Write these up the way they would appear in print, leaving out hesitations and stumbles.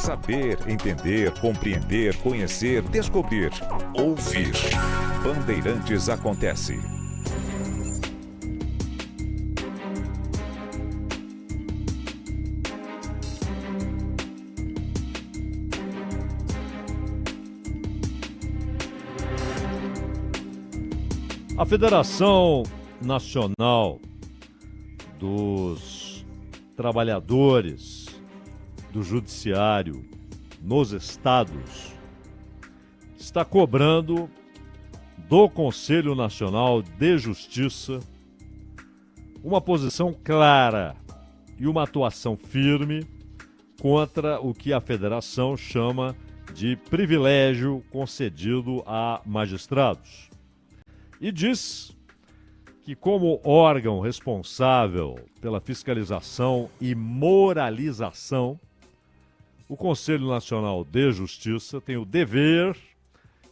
Saber, entender, compreender, conhecer, descobrir. Ouvir. Bandeirantes acontece. A Federação Nacional dos Trabalhadores do Judiciário nos estados está cobrando do Conselho Nacional de Justiça uma posição clara e uma atuação firme contra o que a federação chama de privilégio concedido a magistrados. E diz que, como órgão responsável pela fiscalização e moralização, o Conselho Nacional de Justiça tem o dever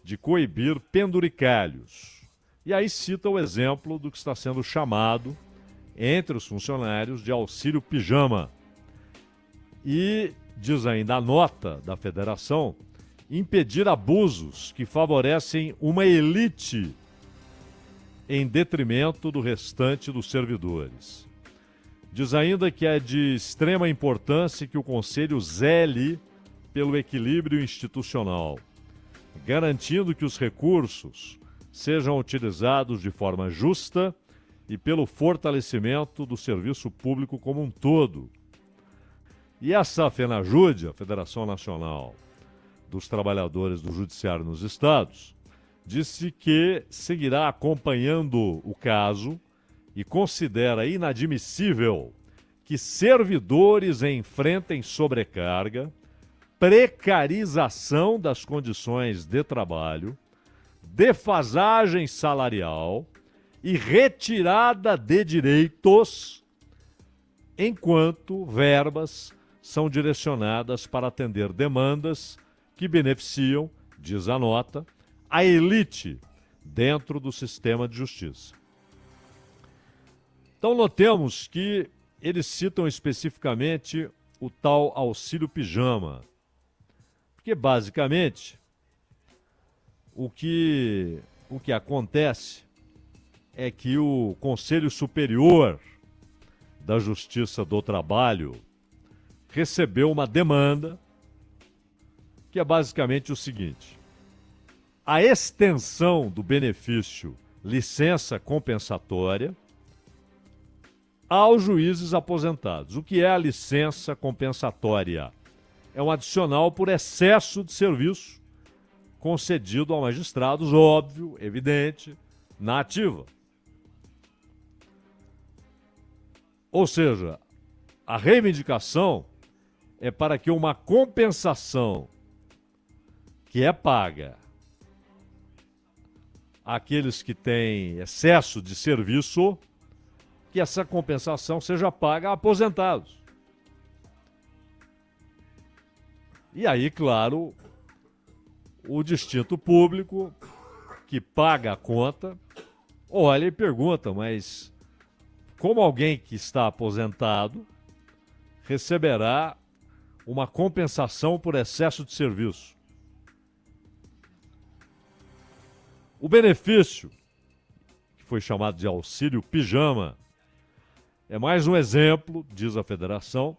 de coibir penduricalhos. E aí cita o exemplo do que está sendo chamado, entre os funcionários, de auxílio pijama. E, diz ainda a nota da federação, impedir abusos que favorecem uma elite em detrimento do restante dos servidores. Diz ainda que é de extrema importância que o Conselho zele pelo equilíbrio institucional, garantindo que os recursos sejam utilizados de forma justa e pelo fortalecimento do serviço público como um todo. E essa FENAJUDE, a Federação Nacional dos Trabalhadores do Judiciário nos Estados, disse que seguirá acompanhando o caso e considera inadmissível que servidores enfrentem sobrecarga, precarização das condições de trabalho, defasagem salarial e retirada de direitos, enquanto verbas são direcionadas para atender demandas que beneficiam, diz a nota, a elite dentro do sistema de justiça. Então notemos que eles citam especificamente o tal auxílio pijama, porque basicamente o que acontece é que o Conselho Superior da Justiça do Trabalho recebeu uma demanda que é basicamente o seguinte: a extensão do benefício licença compensatória aos juízes aposentados. O que é a licença compensatória? É um adicional por excesso de serviço concedido a magistrados, óbvio, evidente, na ativa. Ou seja, a reivindicação é para que uma compensação que é paga àqueles que têm excesso de serviço, que essa compensação seja paga a aposentados. E aí, claro, o distinto público que paga a conta olha e pergunta, mas como alguém que está aposentado receberá uma compensação por excesso de serviço? O benefício, que foi chamado de auxílio pijama, é mais um exemplo, diz a federação,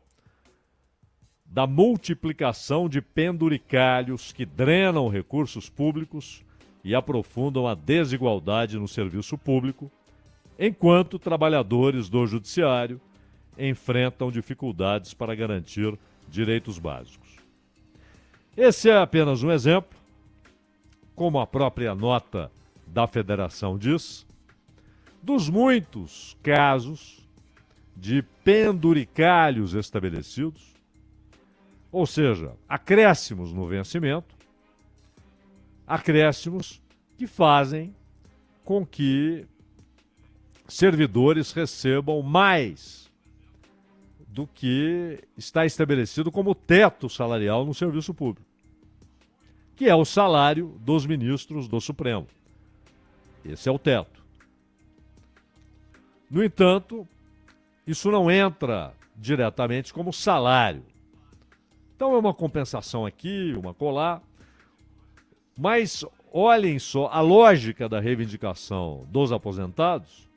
da multiplicação de penduricalhos que drenam recursos públicos e aprofundam a desigualdade no serviço público, enquanto trabalhadores do judiciário enfrentam dificuldades para garantir direitos básicos. Esse é apenas um exemplo, como a própria nota da federação diz, dos muitos casos de penduricalhos estabelecidos, ou seja, acréscimos no vencimento, acréscimos que fazem com que servidores recebam mais do que está estabelecido como teto salarial no serviço público, que é o salário dos ministros do Supremo. Esse é o teto. No entanto, isso não entra diretamente como salário. Então é uma compensação aqui, uma colar. Mas olhem só a lógica da reivindicação dos aposentados.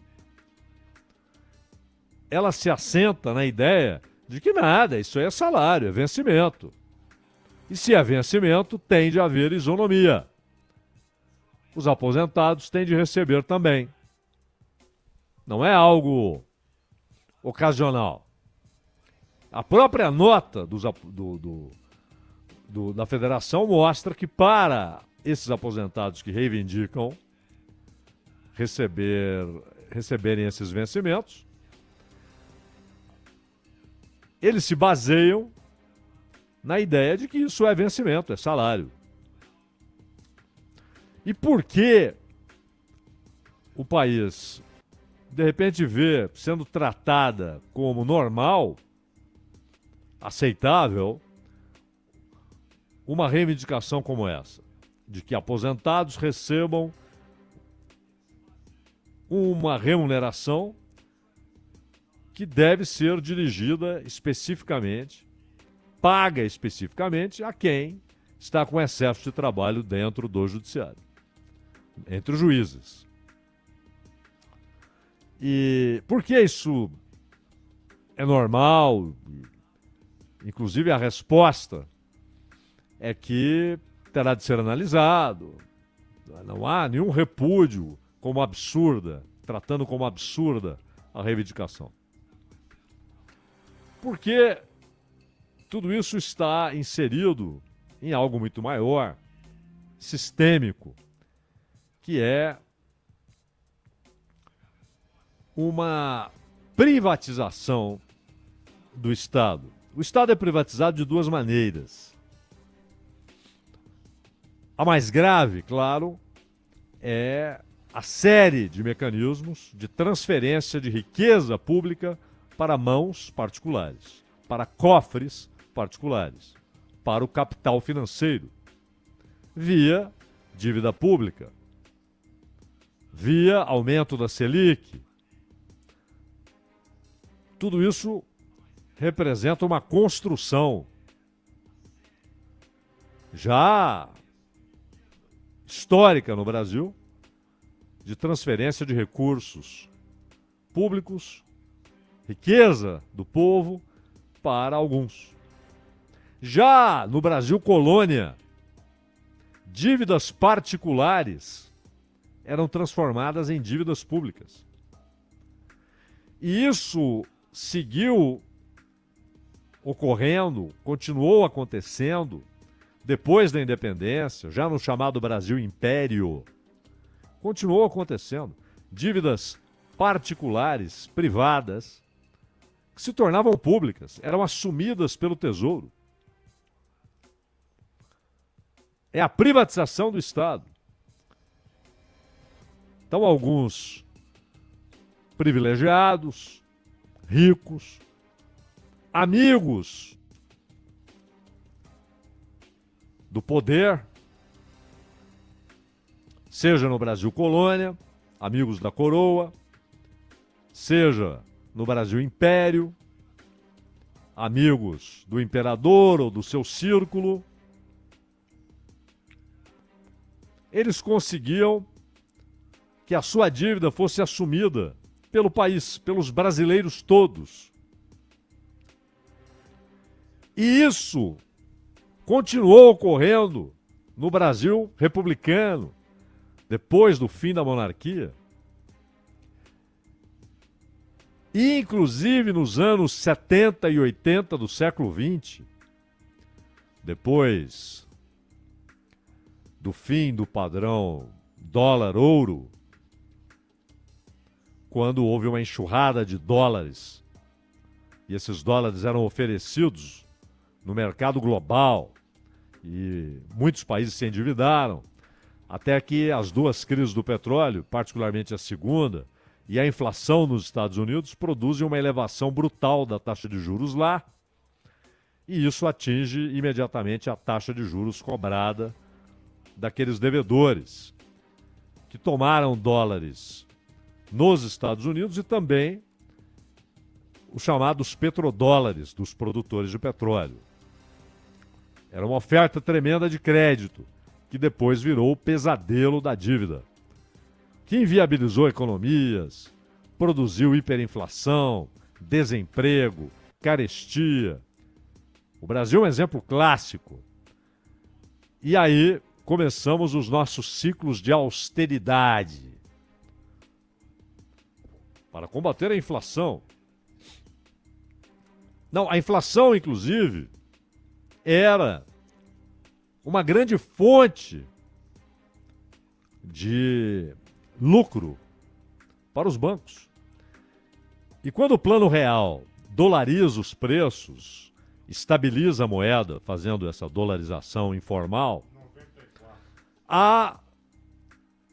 Ela se assenta na ideia de que nada, isso aí é salário, é vencimento. E se é vencimento, tem de haver isonomia. Os aposentados têm de receber também. Não é algo ocasional. A própria nota da federação mostra que para esses aposentados que reivindicam receberem esses vencimentos, eles se baseiam na ideia de que isso é vencimento, é salário. E por que o país, de repente, vê sendo tratada como normal, aceitável, uma reivindicação como essa, de que aposentados recebam uma remuneração que deve ser dirigida especificamente, paga especificamente a quem está com excesso de trabalho dentro do judiciário, entre os juízes. E por que isso é normal? Inclusive a resposta é que terá de ser analisado. Não há nenhum repúdio como absurda, tratando como absurda a reivindicação. Porque tudo isso está inserido em algo muito maior, sistêmico, que é uma privatização do Estado. O Estado é privatizado de duas maneiras. A mais grave, claro, é a série de mecanismos de transferência de riqueza pública para mãos particulares, para cofres particulares, para o capital financeiro, via dívida pública, via aumento da Selic. Tudo isso representa uma construção já histórica no Brasil de transferência de recursos públicos, riqueza do povo para alguns. Já no Brasil colônia, dívidas particulares eram transformadas em dívidas públicas. E isso seguiu ocorrendo, continuou acontecendo depois da independência, já no chamado Brasil Império. Continuou acontecendo. Dívidas particulares, privadas, que se tornavam públicas, eram assumidas pelo Tesouro. É a privatização do Estado. Então, alguns privilegiados, ricos, amigos do poder, seja no Brasil colônia, amigos da coroa, seja no Brasil império, amigos do imperador ou do seu círculo, eles conseguiam que a sua dívida fosse assumida pelo país, pelos brasileiros todos. E isso continuou ocorrendo no Brasil republicano, depois do fim da monarquia. E, inclusive, nos anos 70 e 80 do século XX, depois do fim do padrão dólar-ouro, quando houve uma enxurrada de dólares, e esses dólares eram oferecidos no mercado global, e muitos países se endividaram, até que as duas crises do petróleo, particularmente a segunda, e a inflação nos Estados Unidos produzem uma elevação brutal da taxa de juros lá, e isso atinge imediatamente a taxa de juros cobrada daqueles devedores que tomaram dólares nos Estados Unidos e também os chamados petrodólares dos produtores de petróleo. Era uma oferta tremenda de crédito, que depois virou o pesadelo da dívida, que inviabilizou economias, produziu hiperinflação, desemprego, carestia. O Brasil é um exemplo clássico. E aí começamos os nossos ciclos de austeridade para combater a inflação. Não, a inflação, inclusive, era uma grande fonte de lucro para os bancos. E quando o Plano Real dolariza os preços, estabiliza a moeda, fazendo essa dolarização informal, há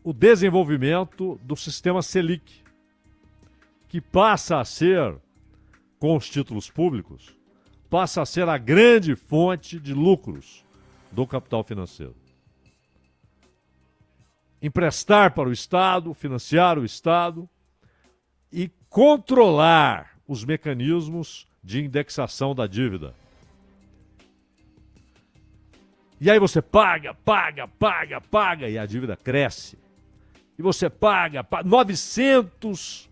o desenvolvimento do sistema Selic, que passa a ser, com os títulos públicos, passa a ser a grande fonte de lucros do capital financeiro. Emprestar para o Estado, financiar o Estado e controlar os mecanismos de indexação da dívida. E aí você paga, e a dívida cresce. E você paga 900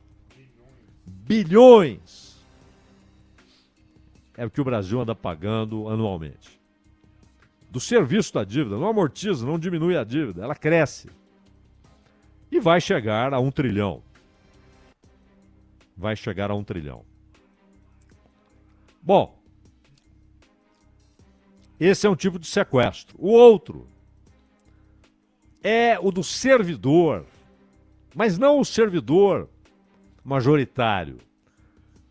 bilhões. É o que o Brasil anda pagando anualmente. Do serviço da dívida, não amortiza, não diminui a dívida, ela cresce. E vai chegar a 1 trilhão. Vai chegar a 1 trilhão. Bom, esse é um tipo de sequestro. O outro é o do servidor, mas não o servidor majoritário.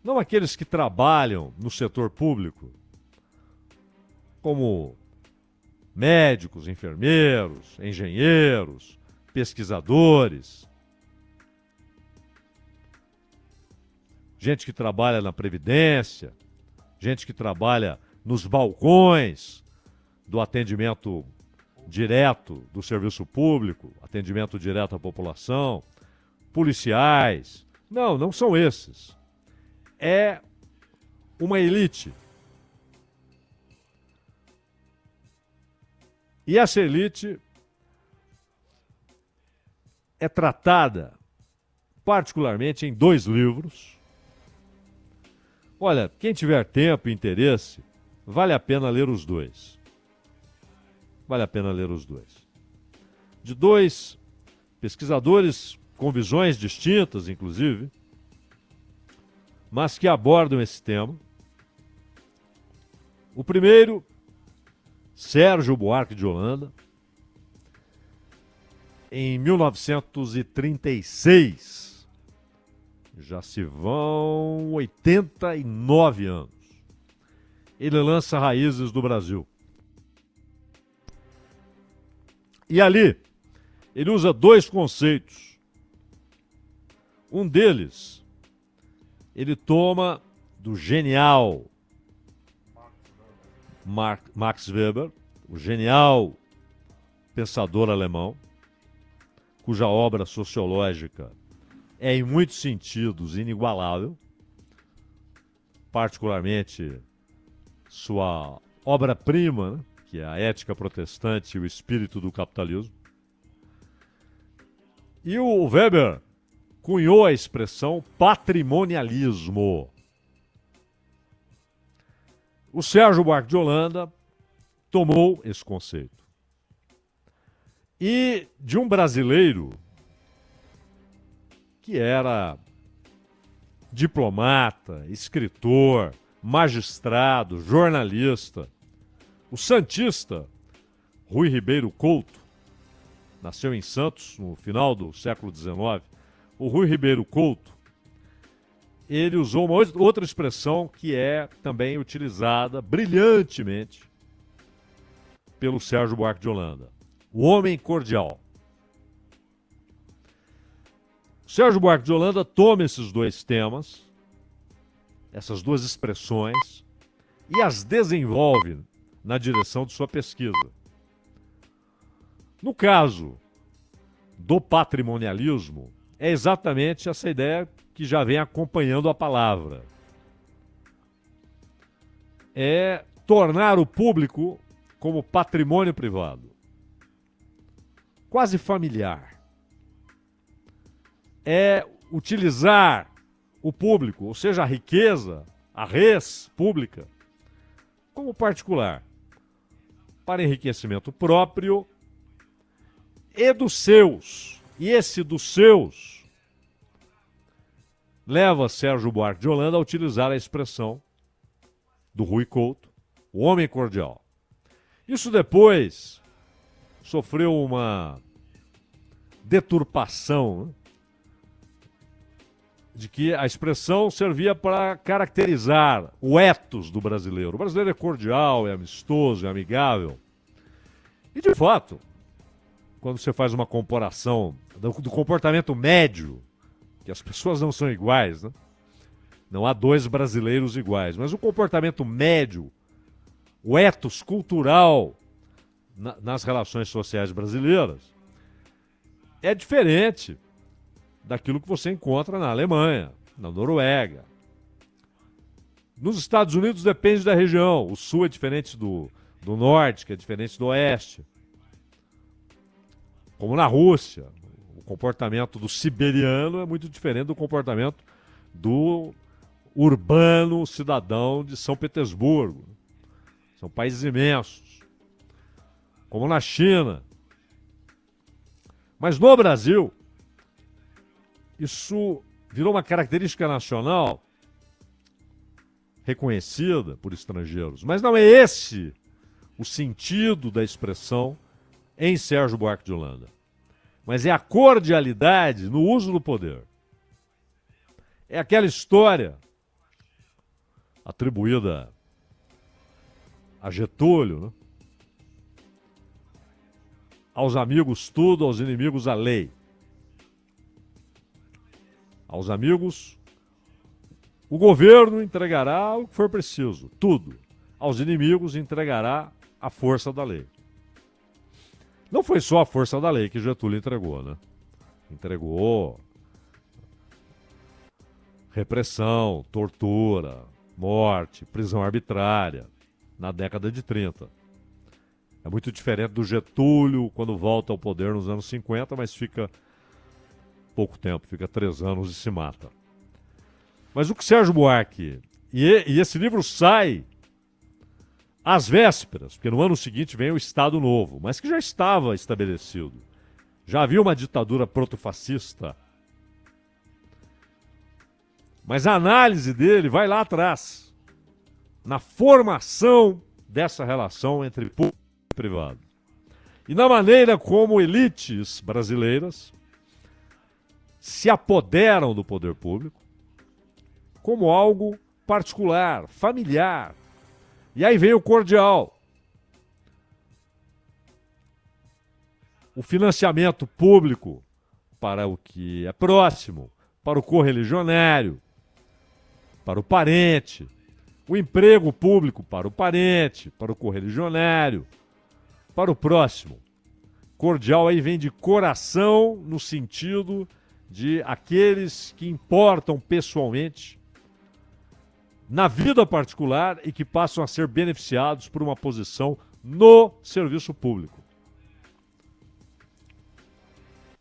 Não aqueles que trabalham no setor público, como médicos, enfermeiros, engenheiros, pesquisadores, gente que trabalha na Previdência, gente que trabalha nos balcões do atendimento direto do serviço público, atendimento direto à população, policiais. Não, não são esses. É uma elite. E essa elite é tratada particularmente em 2 livros. Olha, quem tiver tempo e interesse, vale a pena ler os 2. Vale a pena ler os 2. De 2 pesquisadores com visões distintas, inclusive, mas que abordam esse tema. O primeiro, Sérgio Buarque de Holanda, em 1936. Já se vão 89 anos. Ele lança Raízes do Brasil. E ali, ele usa 2 conceitos. Um deles, ele toma do genial Max Weber, o genial pensador alemão, cuja obra sociológica é, em muitos sentidos, inigualável, particularmente sua obra-prima, né, que é a Ética Protestante e o Espírito do Capitalismo. E o Weber cunhou a expressão patrimonialismo. O Sérgio Buarque de Holanda tomou esse conceito. E de um brasileiro que era diplomata, escritor, magistrado, jornalista, o santista Rui Ribeiro Couto, nasceu em Santos no final do século XIX. O Rui Ribeiro Couto, ele usou uma outra expressão que é também utilizada brilhantemente pelo Sérgio Buarque de Holanda: o homem cordial. O Sérgio Buarque de Holanda toma esses 2 temas, essas 2 expressões, e as desenvolve na direção de sua pesquisa. No caso do patrimonialismo, é exatamente essa ideia que já vem acompanhando a palavra. É tornar o público como patrimônio privado, quase familiar. É utilizar o público, ou seja, a riqueza, a res pública, como particular, para enriquecimento próprio e dos seus. E esse dos seus leva Sérgio Buarque de Holanda a utilizar a expressão do Rui Couto, o homem cordial. Isso depois sofreu uma deturpação, né, de que a expressão servia para caracterizar o ethos do brasileiro. O brasileiro é cordial, é amistoso, é amigável. E, de fato, quando você faz uma comparação do comportamento médio, que as pessoas não são iguais, né? Não há dois brasileiros iguais, mas o comportamento médio, o ethos cultural nas relações sociais brasileiras é diferente daquilo que você encontra na Alemanha, na Noruega. Nos Estados Unidos depende da região. O sul é diferente do norte, que é diferente do oeste. Como na Rússia, o comportamento do siberiano é muito diferente do comportamento do urbano cidadão de São Petersburgo. São países imensos. Como na China. Mas no Brasil, isso virou uma característica nacional reconhecida por estrangeiros. Mas não é esse o sentido da expressão em Sérgio Buarque de Holanda. Mas é a cordialidade no uso do poder. É aquela história atribuída a Getúlio, né? Aos amigos tudo, aos inimigos a lei. Aos amigos, o governo entregará o que for preciso, tudo. Aos inimigos entregará a força da lei. Não foi só a força da lei que Getúlio entregou, né? Entregou repressão, tortura, morte, prisão arbitrária na década de 30. É muito diferente do Getúlio quando volta ao poder nos anos 50, mas fica pouco tempo, fica 3 anos e se mata. Mas o que Sérgio Buarque... E esse livro sai às vésperas, porque no ano seguinte vem o Estado Novo, mas que já estava estabelecido. Já havia uma ditadura protofascista. Mas a análise dele vai lá atrás, na formação dessa relação entre público e privado. E na maneira como elites brasileiras se apoderam do poder público como algo particular, familiar. E aí vem o cordial. O financiamento público para o que é próximo, para o correligionário, para o parente. O emprego público para o parente, para o correligionário, para o próximo. Cordial aí vem de coração no sentido de aqueles que importam pessoalmente na vida particular e que passam a ser beneficiados por uma posição no serviço público.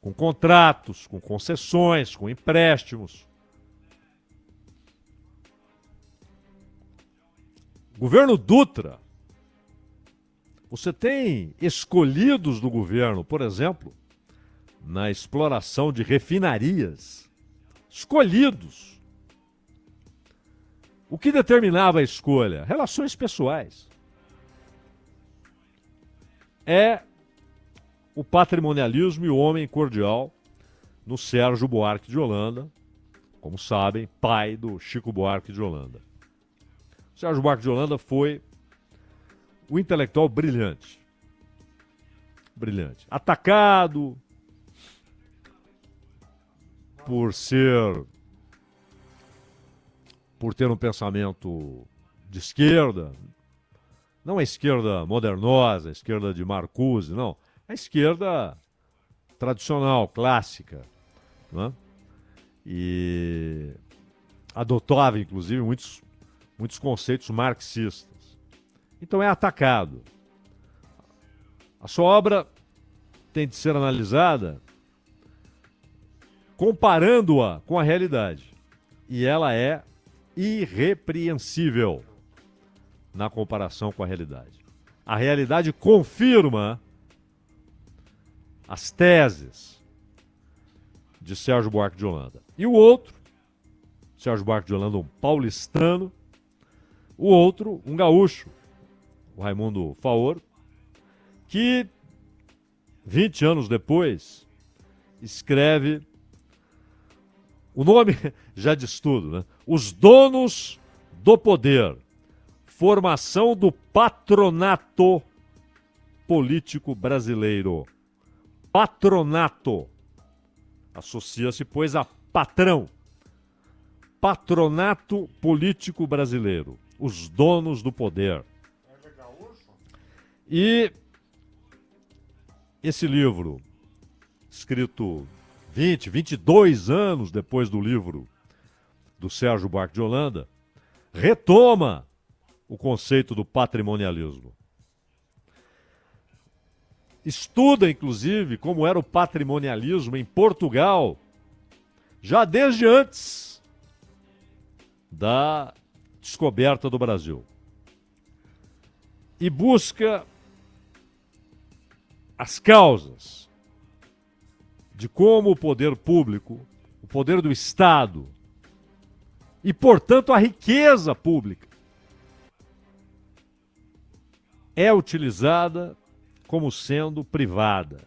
Com contratos, com concessões, com empréstimos. Governo Dutra, você tem escolhidos do governo, por exemplo, na exploração de refinarias. Escolhidos. O que determinava a escolha? Relações pessoais. É o patrimonialismo e o homem cordial no Sérgio Buarque de Holanda, como sabem, pai do Chico Buarque de Holanda. O Sérgio Buarque de Holanda foi um intelectual brilhante. Brilhante. Atacado por ter um pensamento de esquerda, não a esquerda modernosa, a esquerda de Marcuse, não, a esquerda tradicional, clássica, né? E adotava, inclusive, muitos conceitos marxistas. Então é atacado. A sua obra tem de ser analisada comparando-a com a realidade. E ela é irrepreensível na comparação com a realidade. A realidade confirma as teses de Sérgio Buarque de Holanda. E o outro, Sérgio Buarque de Holanda, um paulistano, o outro, um gaúcho, o Raimundo Faoro, que 20 anos depois escreve, o nome já diz tudo, né? Os Donos do Poder, formação do patronato político brasileiro. Patronato. Associa-se, pois, a patrão. Patronato político brasileiro. Os donos do poder. E esse livro, escrito 22 anos depois do livro do Sérgio Buarque de Holanda, retoma o conceito do patrimonialismo. Estuda, inclusive, como era o patrimonialismo em Portugal, já desde antes da descoberta do Brasil. E busca as causas de como o poder público, o poder do Estado e, portanto, a riqueza pública é utilizada como sendo privada,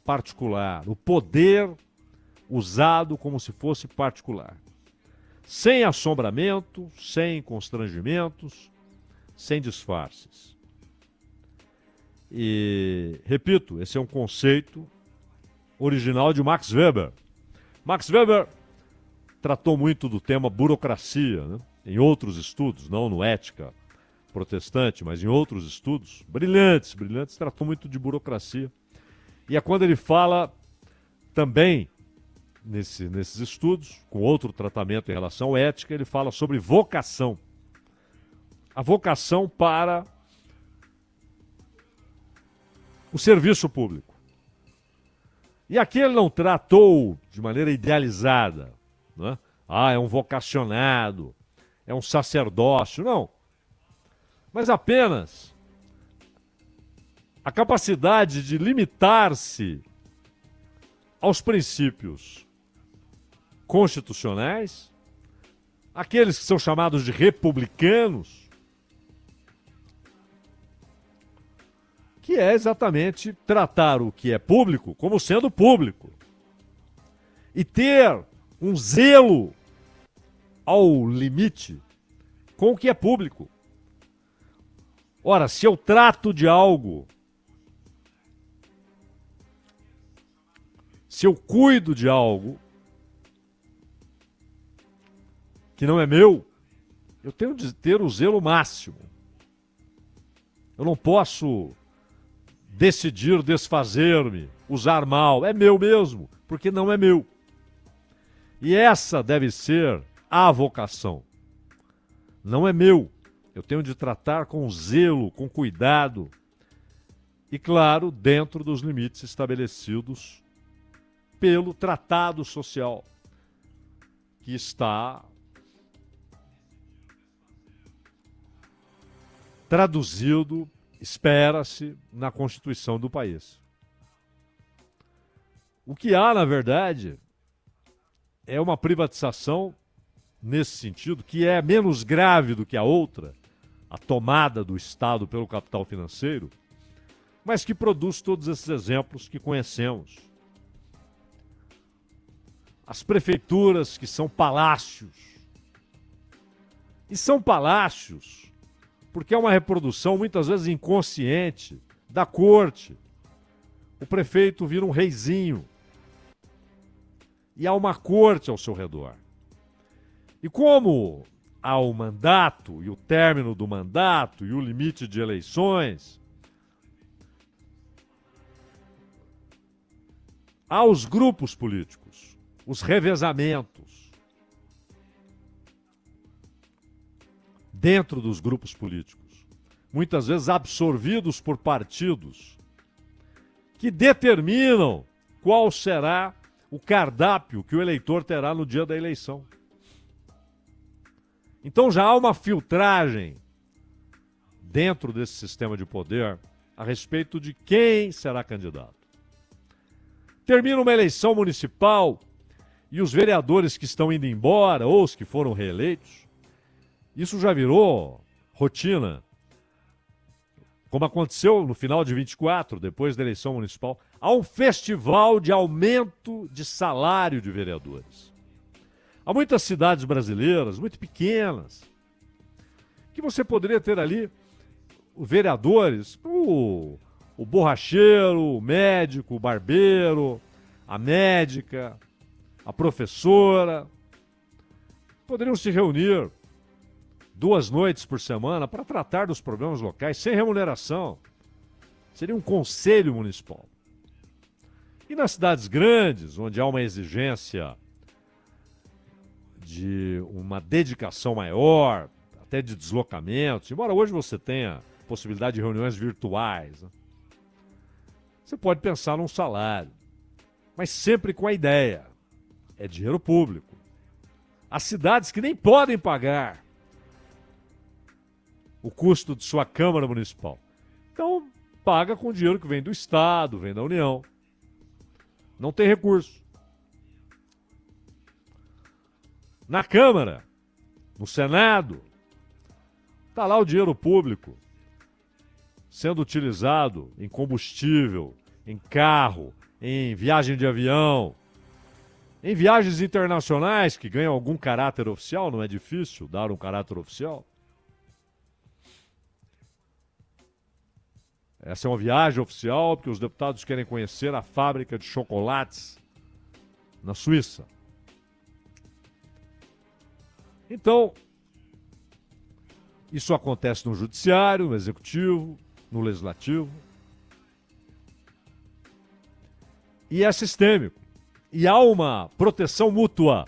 particular. O poder usado como se fosse particular. Sem assombramento, sem constrangimentos, sem disfarces. E, repito, esse é um conceito original de Max Weber. Max Weber tratou muito do tema burocracia, né? Em outros estudos, não no Ética Protestante, mas em outros estudos, brilhantes, tratou muito de burocracia. E é quando ele fala também, nesses estudos, com outro tratamento em relação à ética, ele fala sobre vocação. A vocação para o serviço público. E aqui ele não tratou de maneira idealizada, né? É um vocacionado, é um sacerdócio, não. Mas apenas a capacidade de limitar-se aos princípios constitucionais, aqueles que são chamados de republicanos, que é exatamente tratar o que é público como sendo público e ter um zelo ao limite com o que é público. Ora, se eu trato de algo, se eu cuido de algo que não é meu, eu tenho de ter o zelo máximo. Eu não posso decidir desfazer-me, usar mal. É meu mesmo, porque não é meu. E essa deve ser a vocação. Não é meu. Eu tenho de tratar com zelo, com cuidado e, claro, dentro dos limites estabelecidos pelo tratado social que está traduzido, espera-se, na Constituição do país. O que há, na verdade, é uma privatização nesse sentido, que é menos grave do que a outra, a tomada do Estado pelo capital financeiro, mas que produz todos esses exemplos que conhecemos. As prefeituras que são palácios. E são palácios porque é uma reprodução muitas vezes inconsciente da corte. O prefeito vira um reizinho. E há uma corte ao seu redor. E como há o mandato e o término do mandato e o limite de eleições, há os grupos políticos, os revezamentos dentro dos grupos políticos, muitas vezes absorvidos por partidos que determinam qual será o cardápio que o eleitor terá no dia da eleição. Então já há uma filtragem dentro desse sistema de poder a respeito de quem será candidato. Termina uma eleição municipal e os vereadores que estão indo embora ou os que foram reeleitos, isso já virou rotina. Como aconteceu no final de 24, depois da eleição municipal, há um festival de aumento de salário de vereadores. Há muitas cidades brasileiras, muito pequenas, que você poderia ter ali vereadores, o borracheiro, o médico, o barbeiro, a médica, a professora, poderiam se reunir 2 noites por semana para tratar dos problemas locais sem remuneração. Seria um conselho municipal. E nas cidades grandes, onde há uma exigência de uma dedicação maior, até de deslocamentos, embora hoje você tenha possibilidade de reuniões virtuais, né? Você pode pensar num salário, mas sempre com a ideia, é dinheiro público. As cidades que nem podem pagar o custo de sua Câmara Municipal, então paga com dinheiro que vem do Estado, vem da União. Não tem recurso. Na Câmara, no Senado, está lá o dinheiro público sendo utilizado em combustível, em carro, em viagem de avião, em viagens internacionais que ganham algum caráter oficial, não é difícil dar um caráter oficial. Essa é uma viagem oficial porque os deputados querem conhecer a fábrica de chocolates na Suíça. Então, isso acontece no judiciário, no executivo, no legislativo. E é sistêmico. E há uma proteção mútua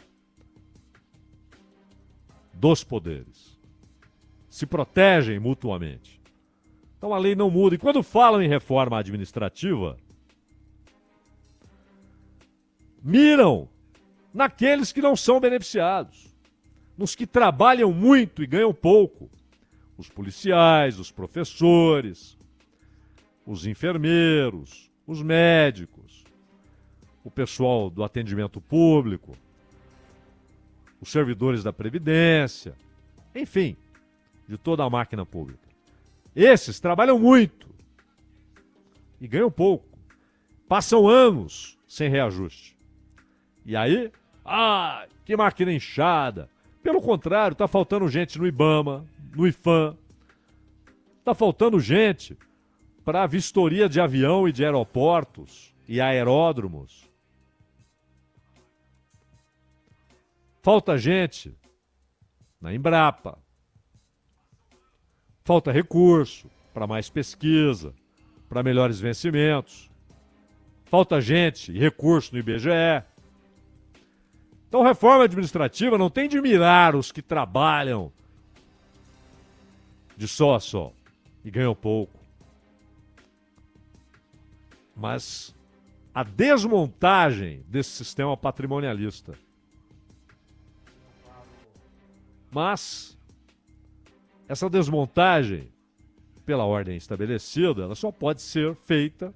dos poderes. Se protegem mutuamente. Então a lei não muda. E quando falam em reforma administrativa, miram naqueles que não são beneficiados, nos que trabalham muito e ganham pouco. Os policiais, os professores, os enfermeiros, os médicos, o pessoal do atendimento público, os servidores da Previdência, enfim, de toda a máquina pública. Esses trabalham muito e ganham pouco. Passam anos sem reajuste. E aí, que máquina inchada. Pelo contrário, está faltando gente no IBAMA, no IFAM. Está faltando gente para a vistoria de avião e de aeroportos e aeródromos. Falta gente na Embrapa. Falta recurso para mais pesquisa, para melhores vencimentos. Falta gente e recurso no IBGE. Então, reforma administrativa não tem de mirar os que trabalham de sol a sol e ganham pouco. Mas a desmontagem desse sistema patrimonialista. Mas essa desmontagem, pela ordem estabelecida, ela só pode ser feita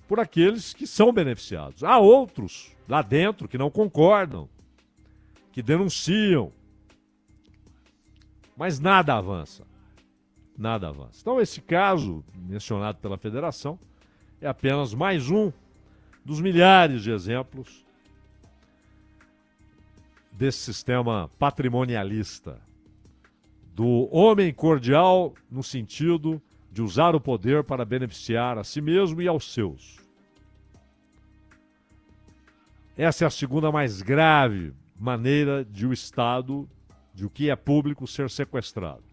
por aqueles que são beneficiados. Há outros lá dentro que não concordam, que denunciam, mas nada avança. Nada avança. Então, esse caso mencionado pela federação é apenas mais um dos milhares de exemplos desse sistema patrimonialista, do homem cordial no sentido de usar o poder para beneficiar a si mesmo e aos seus. Essa é a segunda mais grave maneira de o Estado, de o que é público, ser sequestrado.